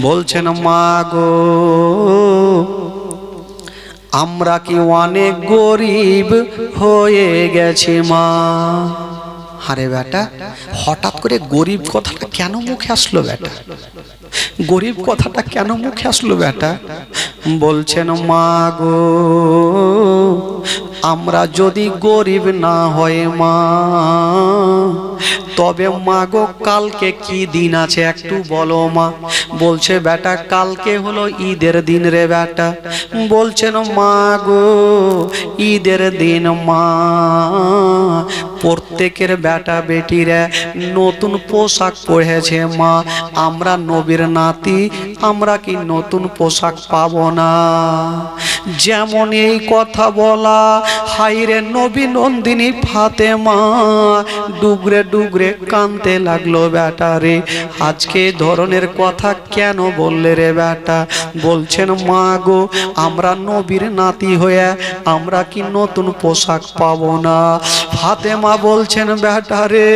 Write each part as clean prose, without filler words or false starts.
বলছেন মা গো আমরা কি অনেক গরিব হয়ে গেছি মা। আরে বেটা হঠাৎ করে গরিব কথাটা কেন মুখে আসলো বেটা? গরিব কথাটা কেন মুখে আসলো বেটা? বলছেন মা গো আমরা যদি গরিব না হয় মা, তবে মা গো কালকে কি দিন আছে একটু বলো মা। বলছে বেটা কালকে হলো ঈদের দিন রে বেটা। বলছেন মা গো ঈদের দিন মা প্রত্যেকের বেটা বেটিরা নতুন পোশাক পরেছে মা। আমরা নবীর নাতি, আমরা কি নতুন পোশাক পাবো না? যেমন এই কথা বলা হাইরে নবী নন্দিনী ফাতেমা ডুগরে ডুগরে কাঁদতে লাগলো বেটা রে। আজকে ধরনের কথা কেন বললে রে বেটা? বলছেন মা গো আমরা নবীর নাতি হয়ে আমরা কি নতুন পোশাক পাবো না? ফাতেমা বলছেন বেটা রে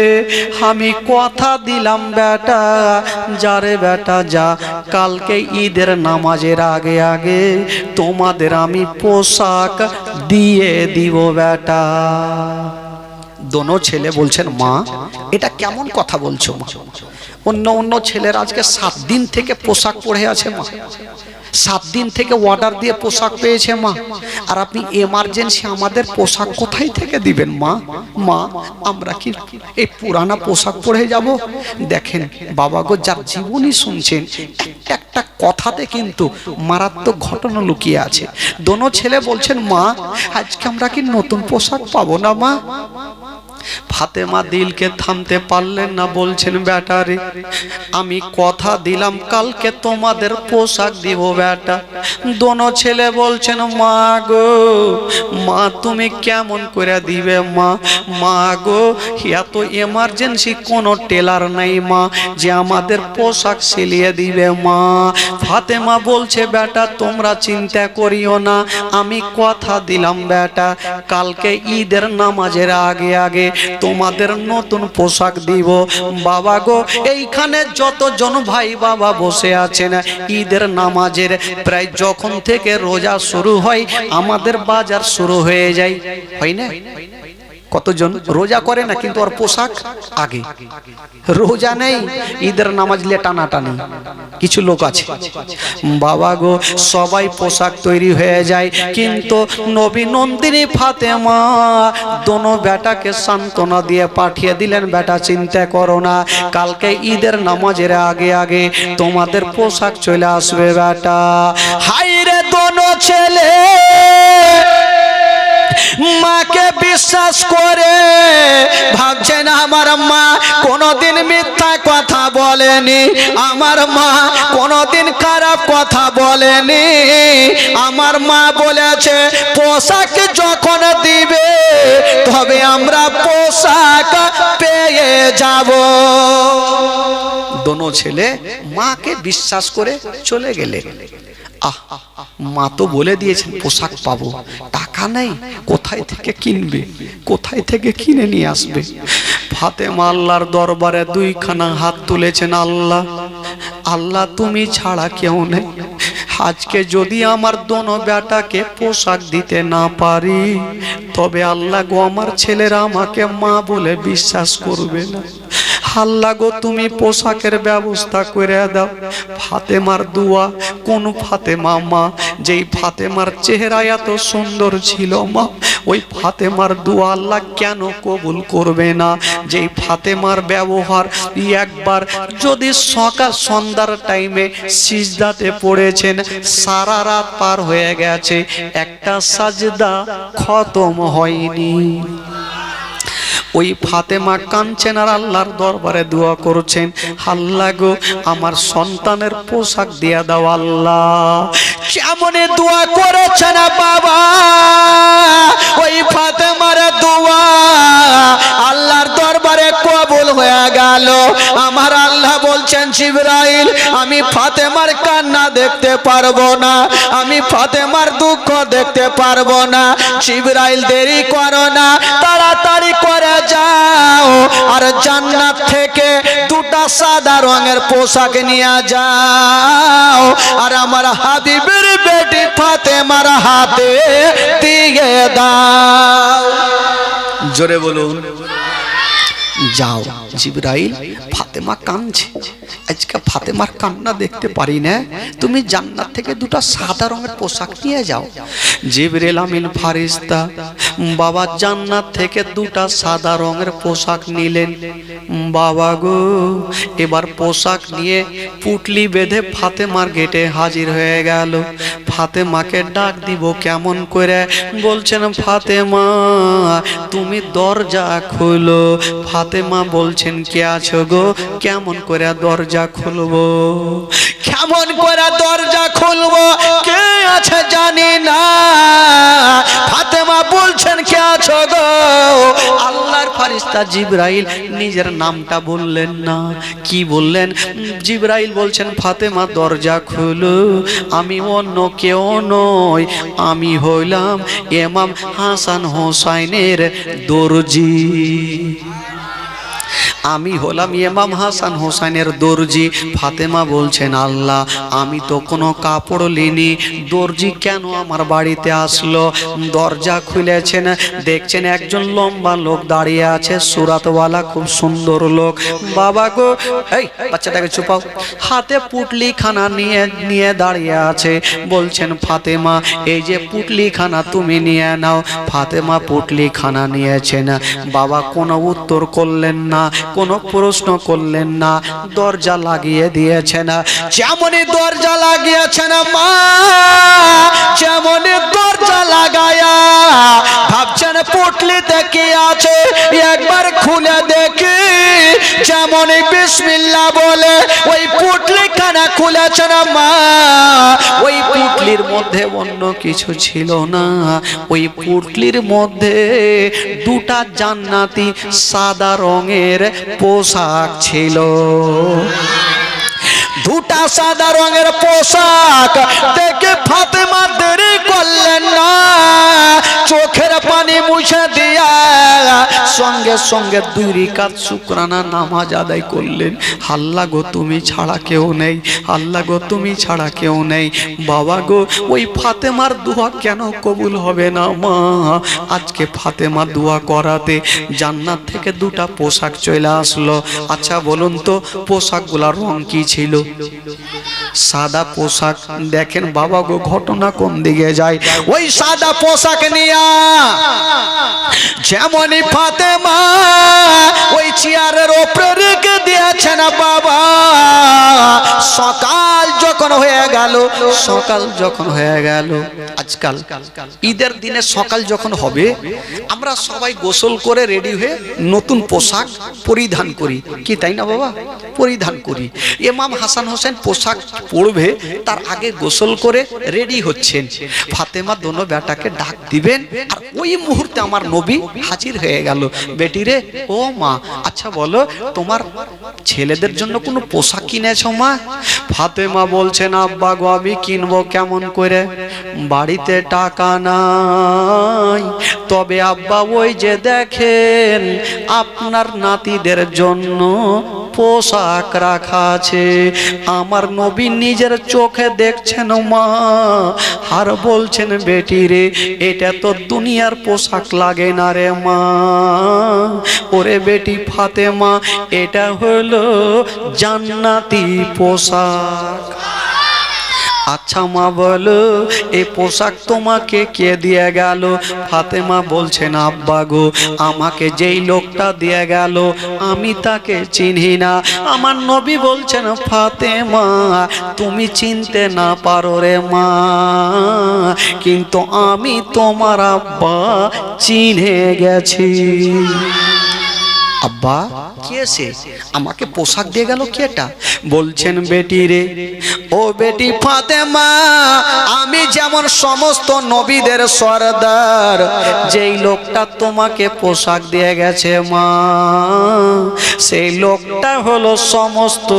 আমি কথা দিলাম বেটা, যারে বেটা যা কালকে ঈদের নামাজের আগে আগে তোমাদের আমি পোশাক দিয়ে দিব বেটা। দোনো ছেলে বলছেন মা এটা কেমন কথা বলছো মা? অন্য অন্য ছেলের আজকে 7 দিন থেকে পোশাক পরে আছে মা, 7 দিন থেকে অর্ডার দিয়ে পোশাক পেয়েছে মা, আর আপনি এমার্জেন্সি আমাদের পোশাক কোথায় থেকে দিবেন মা? মা আমরা কি এই পুরানা পোশাক পরে যাব? দেখেন বাবা গো যার জীবনী শুনছেন একটা কথাতে কিন্তু মারাত্মক ঘটনা লুকিয়ে আছে। দোনো ছেলে বলছেন মা আজকে আমরা কি নতুন পোশাক পাবো না মা? ফাতেমা দিলকে থামতে পারলেন না, বলছেন বেটা রে আমি কথা দিলাম কালকে তোমাদের পোশাক দিব বেটা। দোনো ছেলে বলছেন মা গো মা তুমি কেমন করে দিবে মা? মা গো এত এমার্জেন্সি কোনো টেলার নাই মা যে আমাদের পোশাক সিলিয়ে দিবে মা। ফাতেমা বলছে বেটা তোমরা চিন্তা করিও না, আমি কথা দিলাম বেটা কালকে ঈদের নামাজের আগে আগে তোমাদের নতুন পোশাক দিব। বাবা গো এইখানে যতজন ভাই বাবা বসে আছেন ঈদের নামাজের প্রায় যখন থেকে রোজা শুরু হয় আমাদের বাজার শুরু হয়ে যায়, হয় না? কতজন রোজা করে না কিন্তু ওর পোশাক আগে, রোজা নেই ঈদের নামাজ নিয়ে টানাটানি কিছু লোক আছে। বাবা গো সবাই পোশাক তৈরি হয়ে যায় কিন্তু নবী নন্দিনী ফাতেমা দোনো বেটাকে সান্ত্বনা দিয়ে পাঠিয়ে দিলেন বেটা চিন্তা করো না কালকে ঈদের নামাজের আগে আগে তোমাদের পোশাক চলে আসবে বেটা। হাইরে দোনো ছেলে মাকে বিশ্বাস করে ভাবছেন আমার মা কোনোদিন মিথ্যা কথা বলেনি, আমার মা কোনোদিন খারাপ কথা বলেনি। আমার মা বলেছে পোশাক যখন দিবে তবে আমরা পোশাক পেয়ে যাব। দোনো ছেলে মাকে বিশ্বাস করে চলে গেলে। মা তো বলে দিয়েছেন পোশাক পাবো, টাকা নেই কোথায় থেকে কিনবে, কোথায় থেকে কিনে নিয়ে আসবে? ফাতেমা আল্লাহর দরবারে 2খানা হাত তুলেছেন, আল্লাহ আল্লাহ তুমি ছাড়া কেউ নেই। আজকে যদি আমার দোনো বেটাকে পোশাক দিতে না পারি তবে আল্লাহ গো আমার ছেলেরা আমাকে মা বলে বিশ্বাস করবে না। আল্লাহ গো তুমি পোশাকের ব্যবস্থা করে দাও। ফাতেমার দোয়া, কোন ফাতেমা মা? যেই ফাতেমার চেহারা এত সুন্দর ছিল মা, ওই ফাতেমার দোয়া আল্লাহ কেন কবুল করবে না? যেই ফাতেমার ব্যবহার একবার যদি সকাল সন্ধ্যার টাইমে সিজদাতে পড়েছেন সারা রাত পার হয়ে গেছে একটা সাজদা খতম হয়নি। ওই ফাতেমা কাঁদছেন আর আল্লাহর দরবারে দোয়া করছেন, আল্লাহ গো আমার সন্তানের পোশাক দিয়া দাও। আল্লাহ কেমন দোয়া করেছেন বাবা, ওই ফাতেমার দোয়া আল্লাহর দরবারে কবুল হয়ে গেল। আমার আল্লাহ বলছেন জিবরাইল আমি ফাতেমার কান্না দেখতে পারবো না, আমি ফাতেমার দুঃখ দেখতে পারবো না। জিবরাইল দেরি করো না, তাড়াতাড়ি করে যাও আর জান্নাত থেকে 2টা সাদা রঙের পোশাক নিয়ে যাও। আর আমার হাবিবের বেটি ফাতেমার হাতে দিয়ে দাও। জোরে বলুন। যাও। জিবরাইল, ফাতেমা কাঁদছে, আজকে ফাতেমার কান্না দেখতে পারি না, তুমি জান্নাত থেকে দুটো সাদা রঙের পোশাক নিয়ে যাও। জিবরাইল আমিন ফারিস্তা বাবা জান্নাত থেকে দুটো সাদা রঙের পোশাক নিলেন। বাবা গো, এবার পোশাক নিয়ে পুটলি বেঁধে ফাতেমার গেটে হাজির হয়ে গেল। ফাতেমাকে ডাক দিব কেমন করে? বলছেন ফাতেমা তুমি দরজা খুলো। ফাতেমা বলছেন কে আছো গো? কেমন করে দরজা খুলবো? কেমন করে দরজা খুলবো? কে আছে জানি না। ফাতেমা বলছেন কে আছো গো? আল্লাহর ফেরেশতা জিবরাইল নিজের নামটা বললেন না। কি বললেন? জিবরাইল বলছেন ফাতেমা দরজা খুলো, আমি অন্য কেউ নই, আমি হইলাম ইমাম হাসান হোসাইনের দর্জি। আমি হলাম ইমাম হাসান হোসেনের দর্জি। ফাতেমা বলছেন আল্লাহ, আমি তো কোনো কাপড় লিনি, দর্জি কেন আমার বাড়িতে আসলো? দরজা খুলেছেন, দেখছেন একজন লম্বা লোক দাঁড়িয়ে আছে, সুরাতওয়ালা, খুব সুন্দর লোক। বাবা গো, এই বাচ্চাটাকে চুপাও। হাতে পুটলি খানা নিয়ে দাঁড়িয়ে আছে। বলছেন ফাতেমা এই যে পুটলি খানা তুমি নিয়ে নাও। ফাতেমা পুটলি খানা নিয়েছেন। বাবা কোনো উত্তর করলেন না, কোনো প্রশ্ন করলেন না, দরজা লাগিয়ে দিয়েছেন। যেমনই দরজা লাগিয়েছেন মা, যেমনই দরজা লাগায়া ভাবছেন পুটলিতে কি আছে, একবার খুলে দেখি। যেমনই বিসমিল্লাহ বলে ওই পুটলি খানা খুলেছেন মা, ওই পুটলির মধ্যে অন্য কিছু ছিল না। ওই পুটলির মধ্যে দুটা জান্নাতি সাদা রঙের পোশাক ছিল। দুটা সাদা রঙের পোশাক দেখে ফাতেমা দেরি করলেন না, চোখের পানি মুছে দিয়া সঙ্গে সঙ্গে 2 রাকাত শুকরানা নামাজ আদায় করলেন। আল্লাহ গো তুমি ছাড়া কেউ নেই, আল্লাহ গো তুমি ছাড়া কেউ নেই। বাবা গো, ওই ফাতেমার দোয়া কেন কবুল হবে না মা? আজকে ফাতেমা দোয়া করাতে জান্নাত থেকে দুটা পোশাক চলে আসলো। আচ্ছা বলুন তো পোশাকগুলোর রং কি ছিল? সাদা পোশাক। দেখেন বাবা গো, ঘটনা কোন দিকে যায়। ওই সাদা পোশাক নিয়া যেমনই ফাতেমা ওই চেয়ারের উপরে রেখে দিয়েছেন বাবা, সকাল যখন হয়ে গেল, সকাল যখন হয়ে গেল, আজকাল ঈদের দিনে সকাল যখন হবে আমরা সবাই গোসল করে রেডি হয়ে নতুন পোশাক পরিধান করি, কি তাই না বাবা? পরিধান করি। ইমাম হাসান হোসেন পোশাক পরবে তার আগে গোসল করে রেডি হচ্ছেন। ফাতেমা দোনো বেটাকে ডাক দিবেন, আর ওই মুহূর্তে আমার নবী হাজির হয়ে গেল। বেটি রে, ও মা, আচ্ছা বলো তোমার ছেলেদের জন্য কোনো পোশাক কিনেছো মা? ফাতেমা বলছেন আব্বা গো, আমি কিনবো কেমন করে, বাড়িতে টাকা নাই। তবে আব্বা ওই যে দেখেন আপনার নাতিদের জন্য পোশাক রাখা আছে, আমার নবী নিজের চোখে দেখছেন মা, আর বলছেন বেটি রে, এটা তো দুনিয়ার পোশাক লাগে না রে মা। ওরে বেটি ফাতেমা, এটা হলো জান্নাতি পোশাক। আচ্ছা মা বলো, এই পোশাক তোমাকে কে দিয়ে গেল? ফাতেমা বলছেন আব্বা গো, আমাকে যেই লোকটা দিয়ে গেল আমি তাকে চিনি না। আমার নবী বলছেন ফাতেমা তুমি চিনতে না পারো রে মা, কিন্তু আমি তোমার আব্বা চিনে গেছি। আব্বা কে সে? আমাকে পোশাক দিয়ে গেল কেটা? বলছেন বেটি রে, ও বেটি ফাতেমা, আমি যেমন সমস্ত নবীদের সরদার, যেই লোকটা তোমাকে পোশাক দিয়ে গেছে মা, সেই লোকটা হলো সমস্ত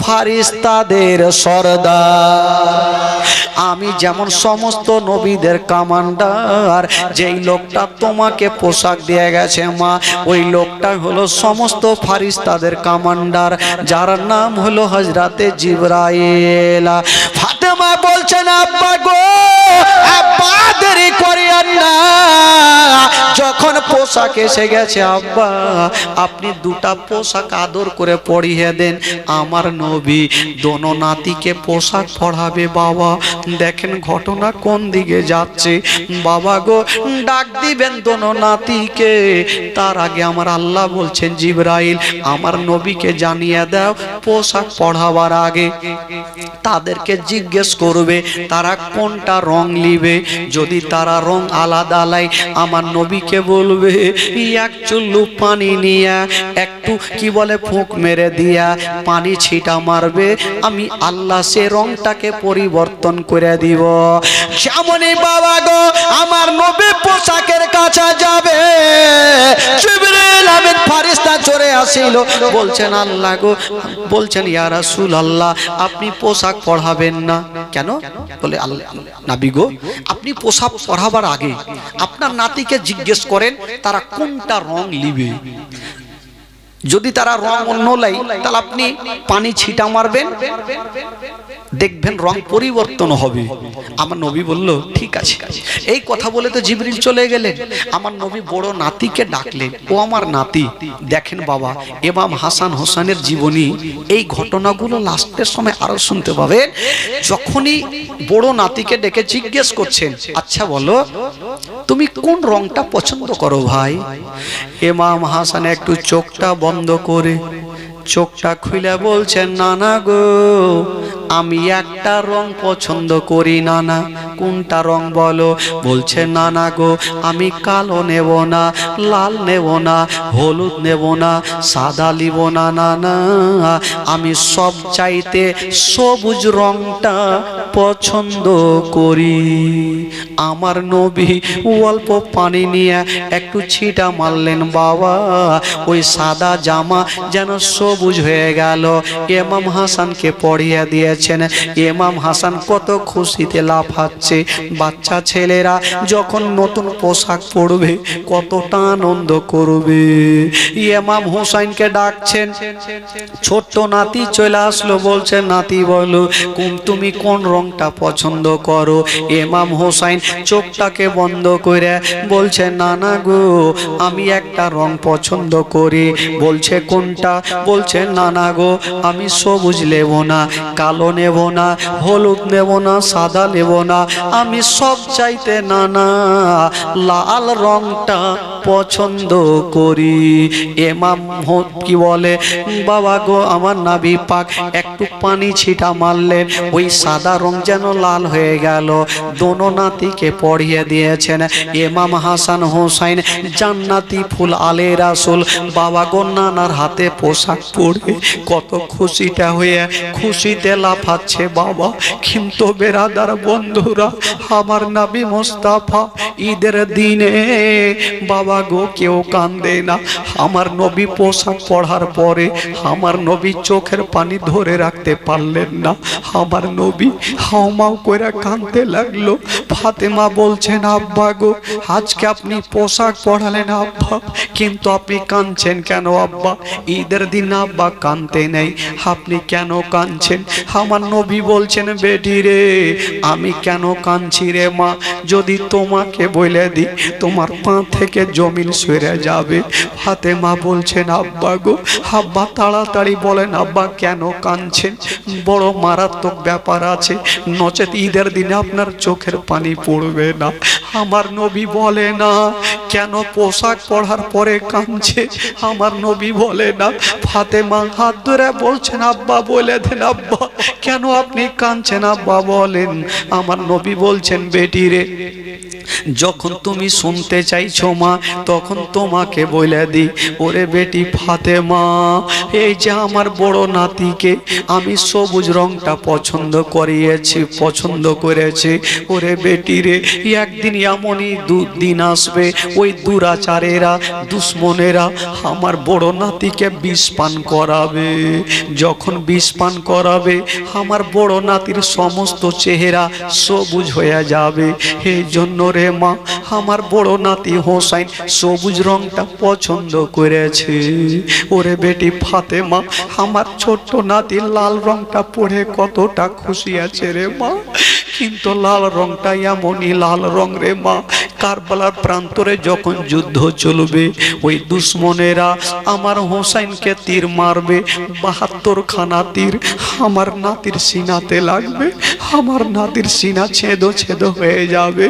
ফারিস্তাদের সরদার। আমি যেমন সমস্ত নবীদের কমান্ডার, যেই লোকটা তোমাকে পোশাক দিয়ে গেছে মা, ওই লোকটা হলো সমস্ত ফারিস্তাদের কমান্ডার, যার নাম হলো হযরতে জিবরাইল। ফাতেমা বলছেন আব্বা গো আব্বা দেরি করিয়েন না, যখন পোশাক এসে গেছে আব্বা আপনি দুটা পোশাক আদর করে পরিয়ে দেন। আমার নবী দোনো নাতিকে পোশাক পরাবে। বাবা দেখেন ঘটনা কোন দিকে যাচ্ছে। বাবা গো ডাক দিবেন দোনো নাতিকে, তার আগে আমার আল্লাহ বলছেন জিবরাইল আমার নবীকে জানিয়ে দাও পোশাক পরাবার আগে তাদেরকে জিজ্ঞেস করবে তারা কোনটা রং নিবে। যদি তারা রং আলাদা লাই আমার নবীকে বলবে এক চুল্লু পানি নিয়ে একটু কি বলে ফুঁক মেরে দিয়া পানি ছিটা মারবে, আমি আল্লাহ সে রংটাকে পরিবর্তন করে দিব। যেমনই বাবা গো আমার নবী পোশাকের কাছে যাবে, জিবরিল আমিন ফেরেশতা চলে আসিল, বলছেন আল্লাহ গো, বলছেন ইয়া রাসূলুল্লাহ আপনি পোশাক পরাবেন না কেন? বলে আল্লাহ নবী গো আপনি পোশাক পরাবার আগে আপনার নাতিকে জিজ্ঞেস করেন তারা কোনটা রং নিবে। যদি তারা রং অন্য লাই তাহলে আপনি পানি ছিটা মারবেন, দেখবেন রং পরিবর্তন হবে। আমার নবী বলল ঠিক আছে। এই কথা বলে তো জিবরিল চলে গেলেন। আমার নবী বড় নাতিকে ডাকলেন, ও আমার নাতি দেখেন বাবা ইমাম হাসান হোসেনের জীবনী এই ঘটনাগুলো লাস্টের সময় আরো শুনতে পাবেন। যখনই বড় নাতিকে ডেকে জিজ্ঞেস করছেন আচ্ছা বলো তুমি কোন রংটা পছন্দ করো ভাই। ইমাম হাসান একটু চোখটা বন্ধ করে চোখটা খুলে বলছেন নানা গো আমি একটা রং পছন্দ করি নানা। কোনটা রং বলো? বলছে নানা গো আমি কালো নেব না, লাল নেব না, হলুদ নেব না, সাদা নিব না নানা, আমি সব চাইতে সবুজ রংটা পছন্দ করি। আমার নবী অল্প পানি নিয়ে একটু ছিটা মারলেন বাবা, ওই সাদা জামা যেন সবুজ হয়ে গেল। ইমাম হাসানকে পরিয়ে দিয়েছেন। ইমাম হাসান কত খুশিতে লাফাচ্ছে। বাচ্চা ছেলেরা যখন নতুন পোশাক পরবে কতটা আনন্দ করবে। ইমাম হুসাইনকে ডাকছেন, ছোট্ট নাতি চলে আসলো, বলছে নাতি বলো তুমি কোন রংটা পছন্দ করো। ইমাম হুসাইন চোখটাকে বন্ধ করে বলছে নানা গো আমি একটা রং পছন্দ করি। বলছে কোনটা? বলছে নানা গো আমি সবুজ নেব না, কালো নেব না, হলুদ নেব না, সাদা নেব না, আমি সব চাইতে নানা লাল রংটা পছন্দ করি। ইমাম কি বলে বাবা গো আমার নবী পাক একটু পানি ছিটা মারলেন, ওই সাদা রং যেন লাল হয়ে গেল। দোনো নাতিকে পরিয়ে দিয়েছেন। ইমাম হাসান হোসাইন জান্নাতি ফুল আলে রাসূল বাবা গো নানার হাতে পোশাক পরে কত খুশিটা হয়ে খুশিতে লাফাচ্ছে বাবা। কিন্তু বেরাদার বন্ধুরা আমার নবী মুস্তাফা ঈদের দিনে বাবা গো কেউ কান্দে না। আমার নবী পোশাক পরার পরে আমার নবী চোখের পানি ধরে রাখতে পারলেন না। আমার নবী হাউমাউ করে কাঁদতে লাগলো। ফাতেমা বলছেন আব্বা গো আজকে আপনি পোশাক পরালেন আব্বা, কিন্তু আপনি কাঁদছেন কেন আব্বা? ঈদের দিন আব্বা কাঁদতে নেই, আপনি কেন কাঁদছেন? আমার নবী বলছেন বেটি রে আমি কেন কাঁদছি রে মা, যদি তোমাকে বলে দিই তোমার পা থেকে জমিন সরে যাবে। ফাতেমা বলছেন আব্বা গো, আব্বা তাড়াতাড়ি বলেন আব্বা কেন কাঁদছেন? বড় মারাত্মক ব্যাপার আছে, নচেত ঈদের দিনে আপনার চোখের পানি পড়বে না। আমার নবী বলে না কেন পোশাক পরার পরে কাঁদছে, আমার নবী বলে না। ফাতেমা হাত ধরে বলছেন আব্বা বলে দেন আব্বা কেন আপনি কাঁদছেন আব্বা বলেন। আমার নবী বলছেন বেটি রে যখন তুমি শুনতে চাইছো মা তখন তোমাকে বলে দি। ওরে বেটি ফাতেমা এই যে আমার বড় নাতিকে আমি সবুজ রংটা পছন্দ করেছি। ওরে বেটি রে একদিন এমনই দুদিন আসবে ওই দুরাচারেরা দুশ্মনেরা আমার বড় নাতিকে বিষ পান করাবে। যখন বিষ পান করাবে আমার বড় নাতির সমস্ত চেহারা সবুজ হয়ে যাবে। এই জন্য রে মা আমার বড় নাতি হোসাইন সবুজ রংটা পছন্দ করেছে। ওরে বেটি ফাতেমা আমার ছোট্ট নাতি লাল রংটা পরে কতটা খুশি আছে রে মা। কিন্তু লাল রংটা এমনই লাল রং রে মা, কারবালার প্রান্তরে যখন যুদ্ধ চলবে ওই দুশ্মনেরা আমার হোসাইনকে তীর মারবে, ৭২ খানা তীর আমার নাতির সিনাতে লাগবে। আমার নাতির সিনা ছেদ ছেদ হয়ে যাবে,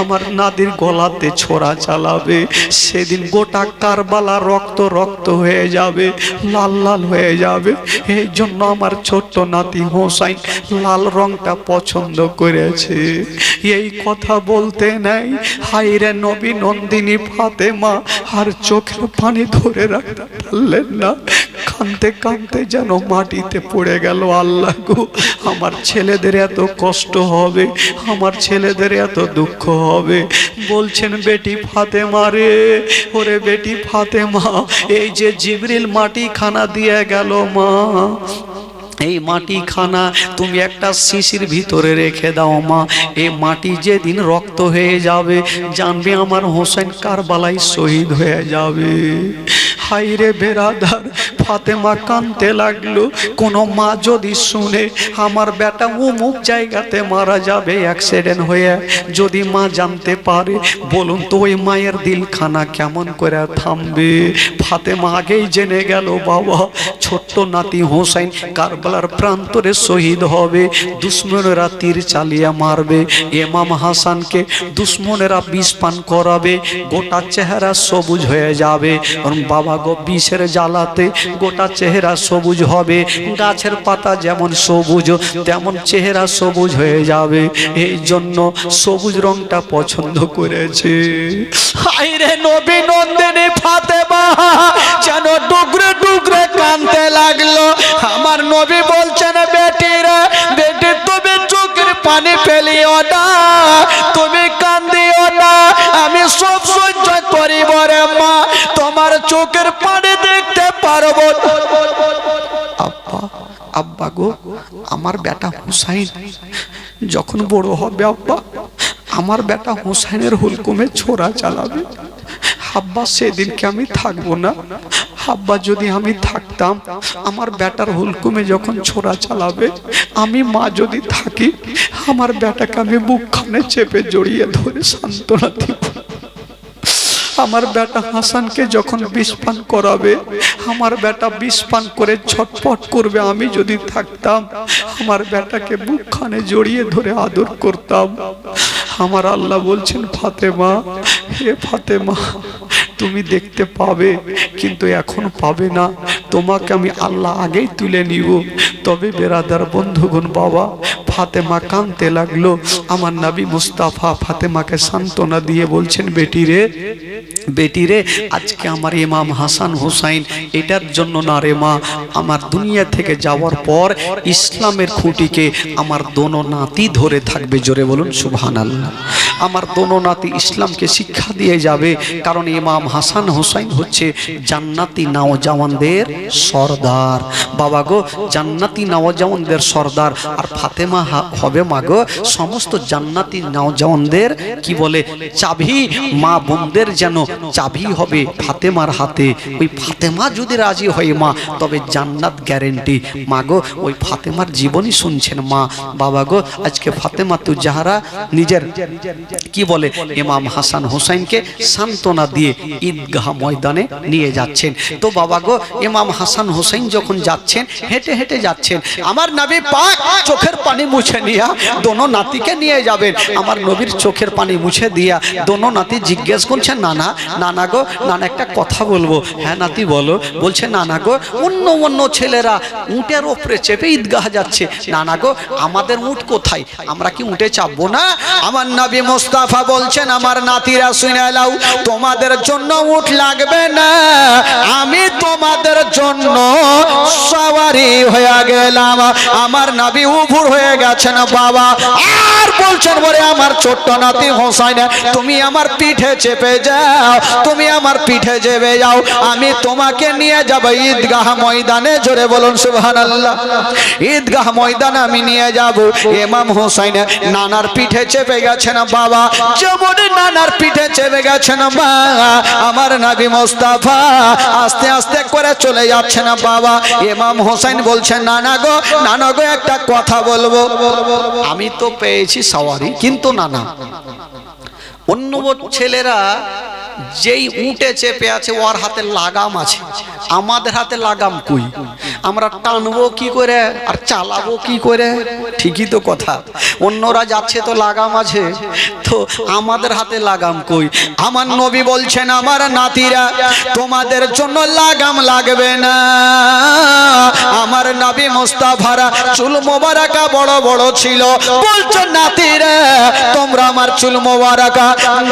আমার নাতির গলাতে ছোড়া চালাবে। সেদিন গোটা কারবালা রক্ত রক্ত হয়ে যাবে, লাল লাল হয়ে যাবে। এই জন্য আমার ছোট্ট নাতি হোসাইন লাল রংটা পছন্দ করেছে। এই কথা বলতে নাই হায়রে নবী নন্দিনী ফাতেমা আর চোখের পানি ধরে রাখতে পারলেন না, কাঁদতে কাঁদতে যেন মাটিতে পড়ে গেল। আল্লাহ গো আমার ছেলেদের এত কষ্ট হবে, আমার ছেলেদের এত দুঃখ হবে। বলছেন বেটি ফাতেমা রে, ওরে বেটি ফাতেমা এই যে জিবরিল মাটি খানা দিয়ে গেল মা, এই মাটি খানা তুমি একটা শিশির ভিতরে রেখে দাও মা। এই মাটি যেদিন রক্ত হয়ে যাবে জানবে আমার হোসেন কারবালায় শহীদ হয়ে যাবে। হাইরে বেরাদার ফাতেমা কাঁদতে লাগলো। কোনো মা যদি শুনে আমার বেটা অমুক জায়গাতে মারা যাবে অ্যাক্সিডেন্ট হয়ে, যদি মা জানতে পারে বলুন তো ওই মায়ের দিলখানা কেমন করে থামবে? ফাতেমা আগেই জেনে গেল বাবা ছোট্ট নাতি হোসেন কারবালার প্রান্তরে শহীদ হবে, দুশ্মনেরা তীর চালিয়ে মারবে। ইমাম হাসানকে দুশ্মনেরা বিষ পান করাবে, গোটা চেহারা সবুজ হয়ে যাবে। বাবা গো বিষের জ্বালাতে গোটা চেহারা সবুজ হবে, গাছের পাতা যেমন সবুজ তেমন চেহারা সবুজ হয়ে যাবে। এই জন্য সবুজ রংটা পছন্দ করেছে। হায়রে নবী নন্দিনী ফাতেমা যেন ডুগরে ডুগরে কাঁদতে লাগলো। আমার নবী বলছেন বেটি রে বেটি তুমি চোখের পানি ফেলিও না, তুমি কান্দিও না, আমি সব সহ্য করিব রে মা, তোমার চোখের পানি দেখতে পারবো। আব্বা আব্বা গো আমার বেটা হুসাইন যখন বড় হবে আব্বা আমার বেটা হুসাইনের হুলকুমে ছোড়া চালাবে। আব্বা সেদিনকে আমি থাকবো না। আব্বা যদি আমি থাকতাম আমার বেটার হুলকুমে যখন ছোড়া চালাবে আমি মা যদি থাকি আমার বেটাকে আমি বুকখানে চেপে জড়িয়ে ধরে সান্ত্বনা দিব। আমার বেটা হাসানকে যখন বিষ পান করাবে আমার বেটা বিষ পান করে ছটফট করবে, আমি যদি থাকতাম আমার বেটাকে বুকখানে জড়িয়ে ধরে আদর করতাম। আমার আল্লাহ বলছেন ফাতেমা হে ফাতেমা তুমি দেখতে পাবে কিন্তু এখন পাবে না, তোমাকে আমি আল্লাহ আগেই তুলে নিব। তবে বেরাদার বন্ধুগণ বাবা ফাতেমা কাঁদতে লাগলো। আমার নবী মুস্তাফা ফাতেমাকে সান্ত্বনা দিয়ে বলছেন বেটি রে বেটি রে আজকে আমার ইমাম হাসান হুসাইন এটার জন্য না রে মা, আমার দুনিয়া থেকে যাওয়ার পর ইসলামের খুঁটিকে আমার দোনো নাতি ধরে থাকবে। জোরে বলুন সুবহানাল্লাহ। আমার দোনো নাতি ইসলামকে শিক্ষা দিয়ে যাবে, কারণ ইমাম হাসান হুসাইন হচ্ছে জান্নাতি নওজওয়ানদের সর্দার। বাবা গো জান্নাতি নওজওয়ানদের সর্দার, আর ফাতেমা হবে মা গো সমস্ত জান্নাতি নওজওয়ানদের কি বলে চাবি, মা বোনদের যেন চাবি হবে ফাতেমার হাতে। ওই ফাতেমা যদি রাজি হয় মা তবে জান্নাত গ্যারেন্টি। মা গো ওই ফাতেমার জীবনী শুনছেন মা। বাবা গো আজকে ফাতেমা তু জাহরা নিজের কি বলে ইমাম হাসান হুসাইনকে সান্ত্বনা দিয়ে ঈদগাহ ময়দানে নিয়ে যাচ্ছেন। তো বাবা গো ইমাম হাসান হুসাইন যখন যাচ্ছেন হেঁটে হেঁটে যাচ্ছেন, আমার নবী পাক চোখের পানি মুছে নিয়া দোনো নাতিকে নিয়ে যাবেন। আমার নবীর চোখের পানি মুছে দিয়া দোনো নাতি জিজ্ঞেস করছেন নানা নানা গো নানা একটা কথা বলবো। হ্যাঁ নাতি বলো। বলছে নানা গো অন্য অন্য ছেলেরা উটের ওপরে চেপে ঈদগাহ যাচ্ছে, নানা গো আমাদের উট কোথায়, আমরা কি উটে চাপবো না? আমার নবী মুস্তাফা বলছেন আমার নাতিরা শুনে নাও, তোমাদের জন্য উট লাগবে না, আমি তোমাদের জন্য সওয়ারি হয়ে গেলাম। আমার নবী উপুর হয়ে গেছেন বাবা, আর বলছেন বলে আমার ছোট্ট নাতি হোসাইন তুমি আমার পিঠে চেপে যাও, তুমি আমার পিঠে চেপে যাও, আমি তোমাকে নিয়ে যাব ঈদগাহ ময়দানে। জোরে বলুন সুবহানাল্লাহ। ঈদগাহ ময়দানে আমি নিয়ে যাব। ইমাম হোসাইন নানার পিঠে চেপে গেছেন বাবা, যেমন নানার পিঠে চেপে গেছেন মা আমার নবী মুস্তাফা আস্তে আস্তে করে চলে যাচ্ছেন বাবা। ইমাম হোসেন বলছেন নানা গো একটা কথা বলবো। আমি তো পেয়েছি সওয়ারি, কিন্তু নানা অন্য ছেলেরা যেই উঠে চেপে আছে ওর হাতে লাগাম আছে, আমাদের হাতে লাগাম কই? আমরা টানবো কি করে আর চালাবো কি করে? ঠিকই তো কথা, অন্যরা যাচ্ছে তো লাগাম আছে, তো আমাদের হাতে লাগাম কই? আমার নবী বলছেন আমার নাতিরা তোমাদের জন্য লাগাম লাগবে না। আমার নবী মুস্তাফারা চুল মোবারকা বড় বড় ছিল, বলছেন নাতিরা তোমরা আমার চুল মোবারকা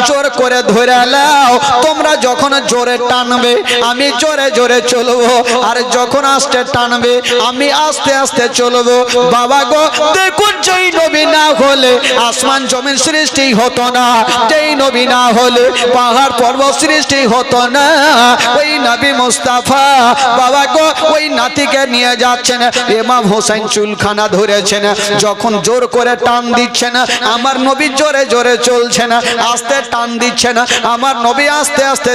জোর করে ধরে নাও, তোমরা যখন জোরে টানবে আমি জোরে জোরে চলবো, আর যখন আস্তে টানবে আমি আস্তে আস্তে চলবো। বাবা গো দেখুন, যেই নবী না হলে আসমান জমিন সৃষ্টি হতো না, যেই নবী না হলে পাহাড় পর্বত সৃষ্টি হতো না। ওই নবী মুস্তাফা বাবা গো ওই নাতিকে নিয়ে যাচ্ছেন, ইমাম হোসেন চুলখানা ধরেছেন, যখন জোর করে টান দিচ্ছেন আমার নবী জোরে জোরে চলছেন, আস্তে টান দিচ্ছেন আমার নবী আস্তে আস্তে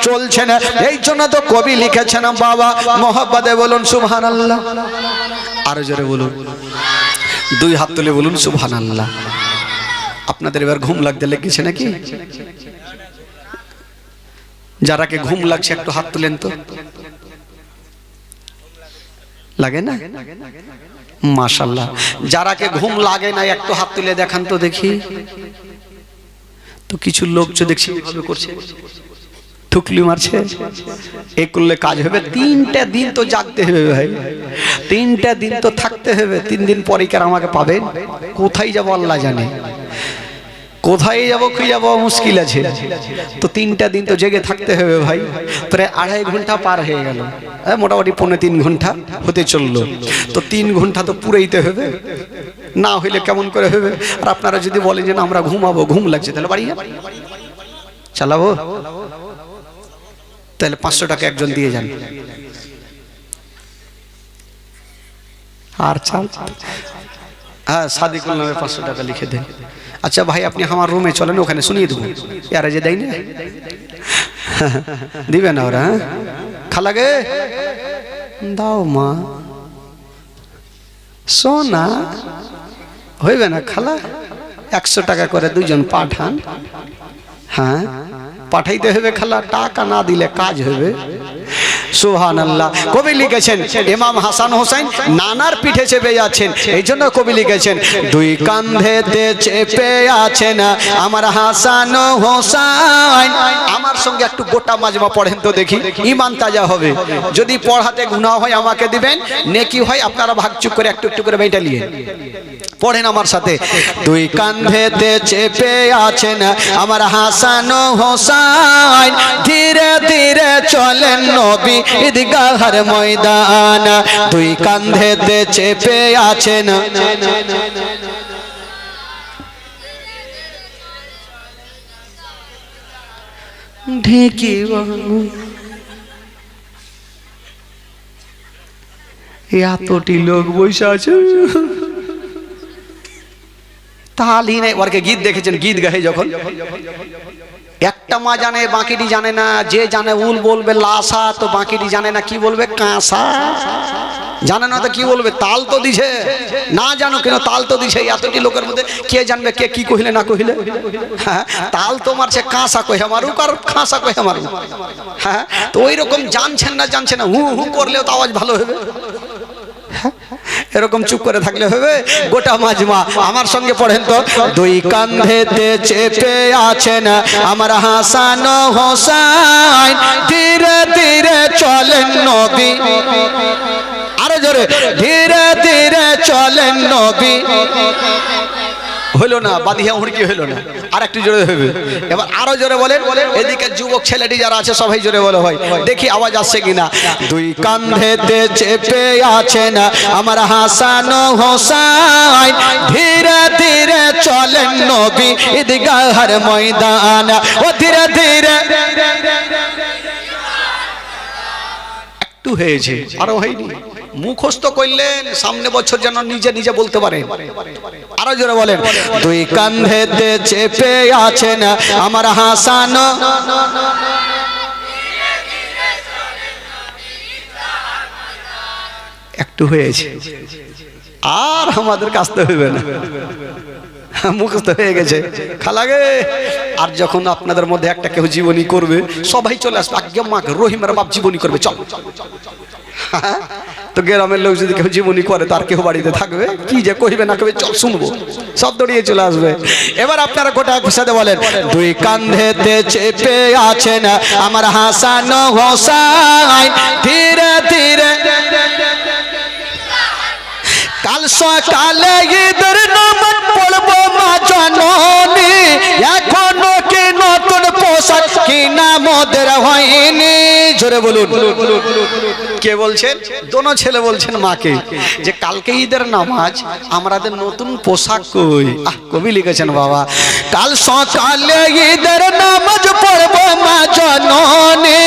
চলছেন। এই জন্য তো কবি লিখেছেন বাবা মোহাব্বতে বলুন সুবহানাল্লাহ। আরো জোরে বলুন, দুই হাত তুলে বলুন সুবহানাল্লাহ। আপনাদের এবার ঘুম লাগতে লেগেছে নাকি? যারাকে ঘুম লাগছে একটু হাত তুলেন তো। লাগে না? মাশাআল্লাহ। যারাকে ঘুম লাগে না একটু হাত তুলে দেখান তো দেখি। তো কিছু লোক যে দেখছি এভাবে করছে, ঠুকলি মারছে, এ করলে কাজ হবে? 3টা দিন তো জাগতে হবে ভাই, 3টা দিন তো থাকতে হবে। 3 দিন পরে কার আমাকে পাবেন? কোথায় যাবো আল্লাহ জানে, কোথায় যাবো কি যাবো মুশকিল আছে। তো 3টা দিন তো জেগে থাকতে হবে ভাই। প্রায় 2.5 ঘন্টা পার হয়ে গেল, মোটামুটি 3.25 ঘন্টা হতে চললো। তো 3 ঘন্টা তো পুরাইতে হবে, না হইলে কেমন করে হবে? আর আপনারা যদি বলেন যে না আমরা ঘুমাবো, ঘুম লাগছে, তাহলে বাড়ি চালাবো, তাহলে 500 টাকা একজন দিয়ে যান। আর চাল হ্যাঁ সাদিকুল নামে 500 টাকা লিখে দেন। আচ্ছা ভাই আপনি আমার রুমে চলেন, ওখানে শুনিয়ে দেবো। এরা যে দেয় না দিবে না ওরা। খালাগে দাও মা, সোনা হইবে না খালা? 100 টাকা করে দুজন পাঠান। হ্যাঁ পাঠাইতে হবে খালা, টাকা না দিলে কাজ হবে। সুবহানাল্লাহ। কবি লিখেছেন ইমাম হাসান হোসেন নানার পিঠে চেপে যাচ্ছেন, এই জন্য কবি লিখেছেন দুই কাঁধেতে চেপে আছেন আমার হাসান হোসেন। আমার সঙ্গে একটু গোটা মাজমা পড়েন তো দেখি, ঈমান তাজা হবে। যদি পড়াতে গুনাহ হয় আমাকে দিবেন, নেকি হয় আপনারা ভাগচুক করে একটু একটু করে বেটা নিয়ে পড়েন আমার সাথে। দুই কাঁধেতে চেপে আছেন আমার হাসান হোসেন, ধীরে ধীরে চলেন নবী ঈদগাহের ময়দান। দুই কাঁধেতে চেপে আছেন ঢেকি এতটি লোক বসে আছে, তালি নেই। ওরকে গীত দেখেছেন, গীত গাহে যখন একটা মা জানে বাকিটি জানে না, যে জানে উল বলবে লাসা, তো বাকিটি জানে না কি বলবে কাঁসা, জানে না তো কি বলবে তাল তো দিছে, না জানো কেন তাল তো দিছে। এতটি লোকের মধ্যে কে জানবে কে কি কহিলে না কহিলে? হ্যাঁ তাল তো মারছে কাঁসা কহে মারুক আর কাঁসা কহে মারুক। হ্যাঁ তো ওই রকম জানছেন না হু হু করলেও তো আওয়াজ ভালো হবে, এরকম চুপ করে থাকলে হবে? গোটা মাজমা আমার সঙ্গে পড়েন তো। দুই কাঁধেতে চেপে আছেন আমার হাসান হোসেন, ধীরে ধীরে চলেন নবী, আরো জোরে ধীরে ধীরে চলেন নবী। হইল না, বাদিয়া হুড়কি হইল না, আর একটু জোরে হবে। এবার আরো জোরে বলেন, এদিকে যুবক ছেলেটি যারা আছে সবাই জোরে বলে হয়, দেখি আওয়াজ আসছে কিনা। দুই কাঁধেতে চেপে আছেন আমার হাসান হোসেন, ধীরে ধীরে নবী ঈদগাহের ময়দান ও ধীরে ধীরে একটু হয়েছে, আরো হয়নি। মুখস্থ করলেন, সামনে বছর যেন নিজে নিজে বলতে পারেন। আরো জোরে বলেন। দুই কাঁধেতে চেপে আছেন আমার হাসান, একটু হয়েছে, আর আমাদের কাছতে হইবে না, মুখস্থ হয়ে গেছে খালাগে। আর যখন আপনাদের মধ্যে একটা কেউ জীবনী করবে, সবাই চলে আসবে, আজ্ঞা মা রহিমের বাপ জীবনী করবে, চল। তো গ্রামের লোক যদি কেউ জীবনী করে, তার কেউ বাড়িতে থাকবে, কি যে কইবে না কইবে, চল শুনবো, সব দৌড়িয়ে চলে আসবে। এবার আপনারা গোটা একসাথে বলেন। দুই কাঁধেতে চেপে আছেন আমার হাসান হোসাইন, ধীরে ধীরে কাল সকালে ঈদের নামাজ পড়বো মা জননী, এখনো কি নতুন পোশাক কিনা মোদের হয়নি। জোরে বলুন। কে বলছেন? দোনো ছেলে বলছেন মাকে, যে কালকে ঈদের নামাজ, আমাদের নতুন পোশাক কই? কবি লিখেছেন বাবা, কাল সকালে ঈদের নামাজ পড়বো মা জননী,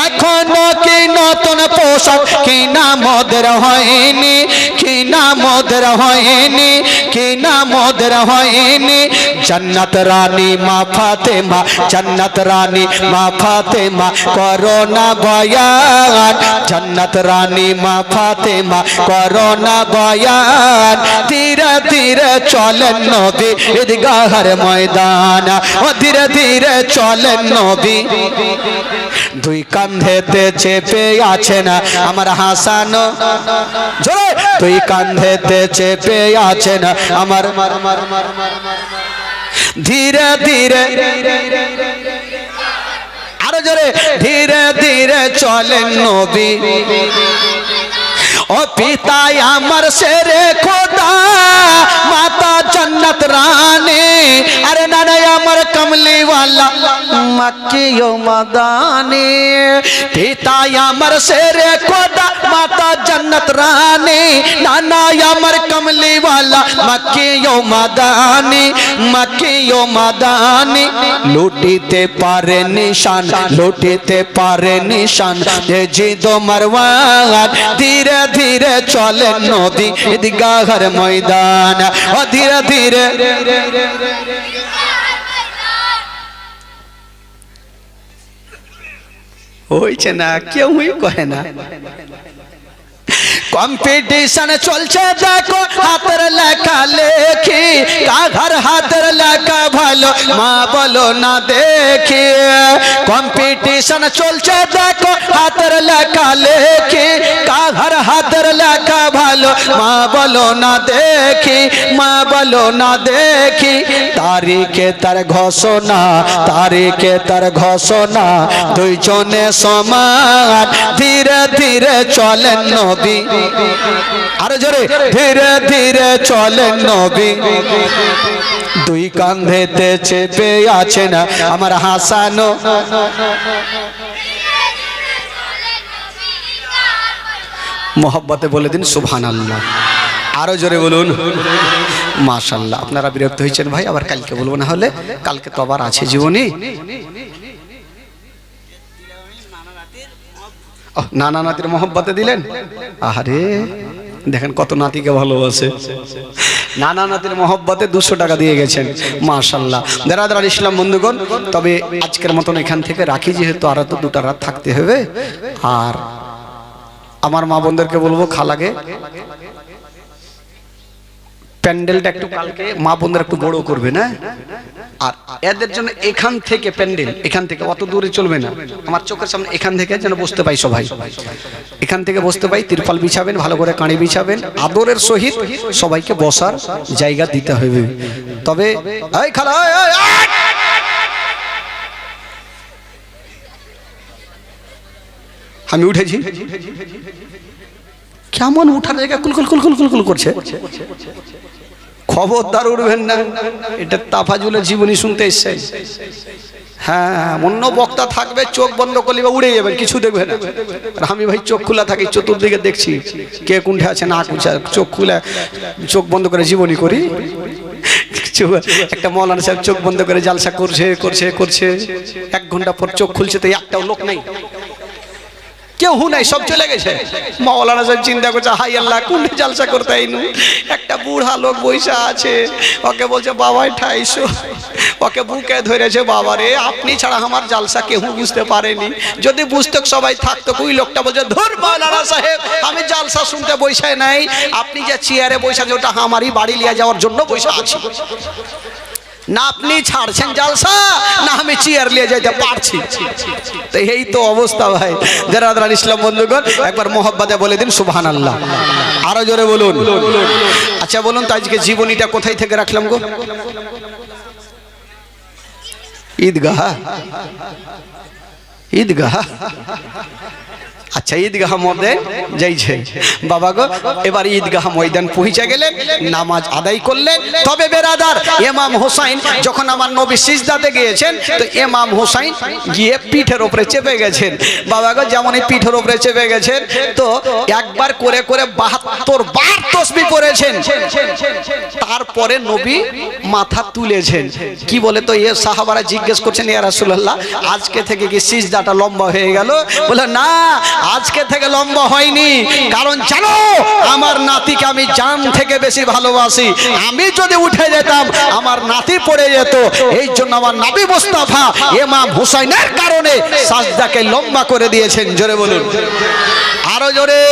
এখনো কি নতুন পোশাক কিনা মোদের হয়নি, কিনা মোদের হয়নি, কিনা মোদের হয়নি। জন্নত রানী মা ফাতেমা, জন্নত রানী মা ফাতেমা করোনা বয়ান, জন্নত রানী মা ফাতেমা করোনা বয়ান। ধীরে ধীরে চলেন নবী ঈদগাহের ময়দান, ও ধীরে ধীরে চলেন নবী। দুই কাঁধেতে চেপে আছেন আমার হাসান, জোরে। দুই কাঁধেতে চেপে আছেন আমার, ধীরে ধীরে আরো জোরে, ধীরে ধীরে চলেন নবী। ও পিতাই আমার শেরে খোদা, মাতা জন্নত রানী, আরে নানাই আমার কমলিওয়ালা মাক্কি ও মাদানি। পিতাই আমার শেরে খোদা, মাতা জন্নত রানী, নানাই আমার কমলিওয়ালা মক্কি ও মাদানি, মক্কি ও মাদানি। লুটিতে পারে নিশান, লুটিতে পারে নিশান জিদ মারওয়ান। ধীরে ধীরে চলেন নবী ঈদগাহের ময়দান, ও ধীরে ধীরে হইছে না, কেউই কহে না। কম্পিটিশন চলছে দেখো, হাতের লেখা লেখি, কাঘার হাতের লেখা ভালো মা বলো না দেখি। কম্পিটিশন চলছে দেখো, হাতের লেখা লেখি, কাঘার হাতের লেখা ভালো মা বলো না দেখি, মা বলো না দেখি। তারিখে তার ঘোষণা, তারিখে তার ঘোষণা, দুইজনে সমান। ধীরে ধীরে চলেন নবী, আরো জোরে, ধীরে ধীরে চলেন নবী। দুই কাঁধেতে চেপে আছেন আমার হাসান, মোহাব্বতে বলে দিন সুবহানাল্লাহ। আরো জোরে বলুন মাশাআল্লাহ। আপনারা বিরক্ত হয়েছেন ভাই, আবার কালকে বলবো, না হলে কালকে তো আবার আছে জীবনী। নানা নাতির মোহাব্বতে দিলেন, আরে দেখেন কত নাতিকে ভালোবাসে। নানা নাতির মোহাব্বতে 200 টাকা দিয়ে গেছেন, মাশাআল্লাহ। বেরাদার ইসলাম বন্ধুগণ, তবে আজকের মতন এখান থেকে রাখি, যেহেতু আর তো 2টা রাত থাকতে হবে। আর আমার মা বোনদেরকে বলবো, খালাগে প্যান্ডেলটা একটু কালকে মা বোনদের একটু বড় করবে না। আর এদের জন্য এখান থেকে প্যান্ডেল, এখান থেকে অত দূরে চলবে না, আমার চোখের সামনে এখান থেকে যেন বসতে পাই সবাই, এখান থেকে বসতে পাই। তিরপাল বিছাবেন, ভালো করে কাঁড়ি বিছাবেন, আদরের সহিত সবাইকে বসার জায়গা দিতে হবে। তবে এই খালা, আমি উঠেছি, কেমন উঠার জায়গা কুলকুল কুলকুল কুলকুল করছে, খবরদার উঠবেন না। এটা তাফাজুলের জীবনী শুনতে এসছে। হ্যাঁ, অন্য বক্তা থাকবে, চোখ বন্ধ করলে উড়ে যাবেন, কিছু দেখবে না। আর আমি ভাই চোখ খোলা থাকি, চতুর্দিকে দেখছি কে কোনটা আছে না কোনটা, চোখ খুলে চোখ বন্ধ করে জীবনী করি। একটা মৌলানা সাহেব চোখ বন্ধ করে জালসা করছে করছে করছে, 1 ঘন্টা পর চোখ খুলছে তো একটাও লোক নাই, কেউ নাই, সব চলে গেছে। মাওলানা সাহেব চিন্তা করছে, হাই আল্লাহ, কোন জালসা করতে আইনু। একটা বুড়া লোক বৈশা আছে, ওকে বলছে বাবাই ঠাইশো, ওকে বুকে ধরেছে, বাবা রে আপনি ছাড়া আমার জালসা কেউ বুঝতে পারেনি, যদি বুঝতে সবাই থাকতো। ওই লোকটা বলছে, ধুর মাওলানা সাহেব, আমি জালসা শুনতে বৈশায় নাই, আপনি যে চেয়ারে বৈশা আছে ওটা আমারই বাড়ি লিয়ে যাওয়ার জন্য বৈশা আছি, না আপনি ছাড়ছেন জালসা না আমি চেয়ার নিয়ে যাইতে পারছি। তো এই তো অবস্থা ভাই। যারা ইসলাম বন্ধুগণ, একবার মোহাব্বতে বলে দিন সুবহানাল্লাহ, আরো জোরে বলুন। আচ্ছা বলুন তো আজকে জীবনীটা কোথায় থেকে রাখলাম গো? ঈদগাহ, ঈদগাহ। আচ্ছা ঈদগাহ মধ্যে যাইছে বাবা গো, এবার ঈদগাহ ময়দান পৌঁছে গেলেন, নামাজ আদায় করলেন। তবে বেরাদার, ইমাম হোসাইন যখন আমার নবী সিজদাতে গিয়েছেন, তো ইমাম হোসাইন গিয়ে পিঠের উপরে চেপে গেছেন। বাবা গো যেমনই পিঠের উপরে চেপে গেছেন, তো একবার করে করে 72 বার তাসবিহ পড়েছেন। তারপরে নবী মাথা তুলেছেন। কি বলে তো এ সাহাবারা জিজ্ঞেস করছেন, ইয়া রাসূলুল্লাহ আজকে থেকে কি সিজদাটা লম্বা হয়ে গেল? বলে না, আজকে থেকে লম্বা হয়নি, কারণ জানো আমার নাতিকে আমি জান থেকে বেশি ভালোবাসি, আমি যদি উঠে যেতাম আমার নাতি পড়ে যেত, এই জন্য আমার নবী মুস্তাফা ইমাম হুসাইনের কারণে সাজদাকে লম্বা করে দিয়েছেন। জোরে বলুন, আরো জোরে।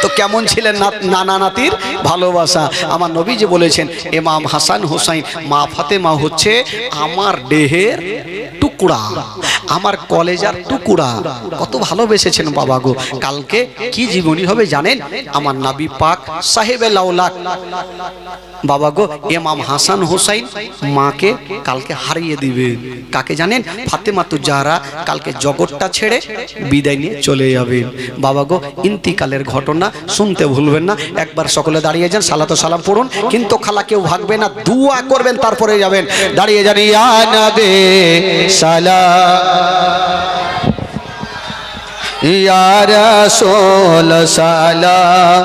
তো কেমন ছিলেন নানা নাতির ভালোবাসা? আমার নবী যে বলেছেন, ইমাম হাসান হুসাইন মা ফাতেমা হচ্ছে আমার দেহের টুকরা, আমার কলেজার টুকরা। কত ভালোবেসেছেন বাবা গো। কালকে কি জীবনী হবে জানেন? আমার নবী পাক সাহেবে লাউলাক বাবা গো, ইমাম হাসান হুসাইন মাকে কালকে হারিয়ে দিবে। কাকে জানেন? ফাতেমা তু জাহরা কালকে জগৎটা ছেড়ে বিদায় নিয়ে চলে যাবেন। বাবা গো ইন্তিকালের ঘটনা শুনতে ভুলবেন না। একবার সকলে দাঁড়িয়ে যান, সালাত ও সালাম পড়ুন, কিন্তু খালা কেউ ভাগবে না, দুয়া করবেন তারপরে যাবেন। দাঁড়িয়ে যান, ইয়া নবী সালাম, ইয়া রাসূল সালাম,